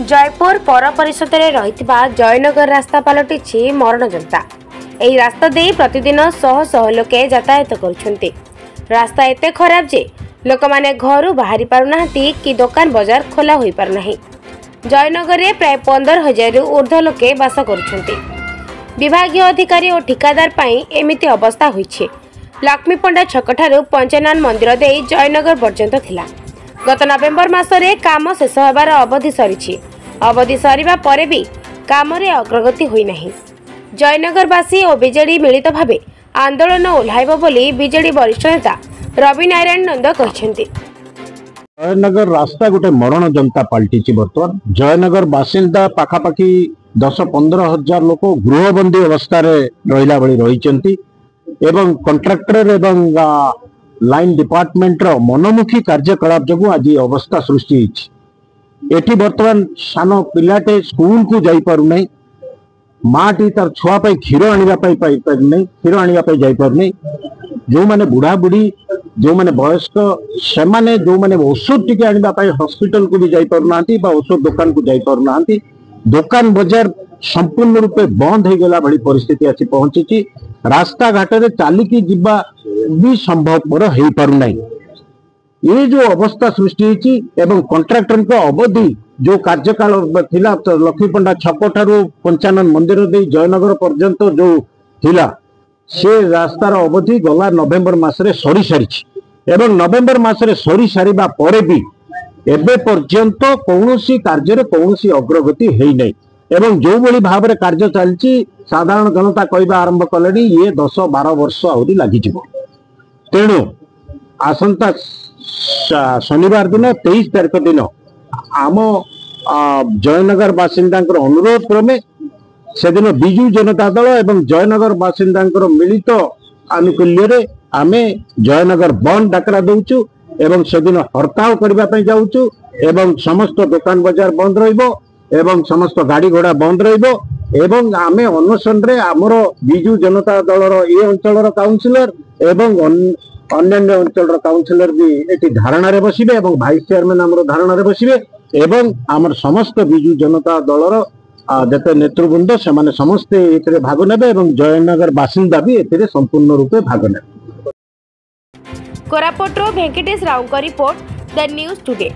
जयपुर पौर परिषद में रही जयनगर रास्ता पलटि मरण जनता। यही रास्ता दे प्रतिदिन शह शह लोके यातायात करुछन्ति। रास्ता एते खराब जे लोक माने घरू बाहरी पारुना कि दुकान बाजार खोला होई पार नाही। जयनगर में प्राय 15,000 रु ऊर्ध्व लोके बास करुछन्ति। विभागीय अधिकारी और ठिकादार पाई एमिति अवस्था होइछे। लक्ष्मी पंडा छक ठारू पंचनान मंदिर दे जयनगर पर्यंत थिला। गत नवेम्बर मासरे काम शेष होबार अवधि सरी। अवधि सरीबा परे भी काम रे अग्रगति होई नाही। जयनगरवासी और बीजेडी मिलित भावे आंदोलन ओह्लाइब बोली बीजेडी वरिष्ठ नेता रवि नारायण नंद कहछन्ति। जयनगर रास्ता गोटे मरण जनता पलटि बर्तमान जयनगर बासिंदा पाखापाखि 10-15 हजार लोक गृहबंदी अवस्था रहिला भली रहिचंती एवं कंट्राक्टर एवं लाइन डिपार्टमेंट रो मनोमुखी कार्यकलाप जो आज अवस्था सृष्टि एठी बर्तमान सान पिलाटे स्कूल को जाई पारु नहीं। माटी तार छुआ पाई क्षीर आनिबा पाई पार नहीं, क्षीर आनिबा पाई जाई पार नहीं। जो माने बुढ़ा बुढ़ी जो माने वयस्क से माने जो माने औषध टिके आनिबा पाई हॉस्पिटल को भी जाई पारु नांती बा औषध दुकान को जाई पारु नांती। दुकान बाजार संपूर्ण रूपे बंद हो गला भली परिस्थिति आसी पहुंची। रास्ता घाट रे चालिकी जिबा भी संभवपर हो पारु नहीं। ये जो अवस्था सृष्टि होती एवं कंट्राक्टर को अवधि जो कार्यकाल थिला लक्ष्मी पंडा छक ठारू पंचानन मंदिर दे जयनगर पर्यंत जो थिला से रास्तार अवधि गला नवेम्बर मासरे सरी सारी एवं नवेम्बर मासरे सरी सारिबा परे भी एबे पर्यंत कौनसी कार्य कौनसी अग्रगति है नहीं। एवं जो भली भाव में कार्य चलती साधारण जनता कहवा आरंभ कले ये 10-12 वर्ष आहरी लगी। तेणु आसंता शनिवार दिन 23 तारिख दिन आम जयनगर बासिंदा अनुरोध क्रमे से दिन बिजु जनता दल एवं जयनगर बासिंदा मिलित आनुकूल्य आमे जयनगर बंद डाकरा दौचु एवं से दिन हड़ताल करने जाऊँ एवं समस्त दुकान बाजार बंद एवं समस्त गाड़ी घोड़ा बंद एवं आमे अनशन रे आमर बिजु जनता दलर ये अंचल काउंसिलर एवं अन्य अंचल काउंसिलर भी ये धारणा रे बसिबे एवं भाइस चेयरमैन आमर धारणा रे बसिबे एवं आमर समस्त बिजु जनता दलर जते नेतृवृंद से समस्ते एथिरे भाग नेबे एवं जयनगर बासिंदा भी एथिरे संपूर्ण रूपे भाग नेबे। कोरापुटरो वेंकटेश राव का रिपोर्ट द न्यूज टुडे।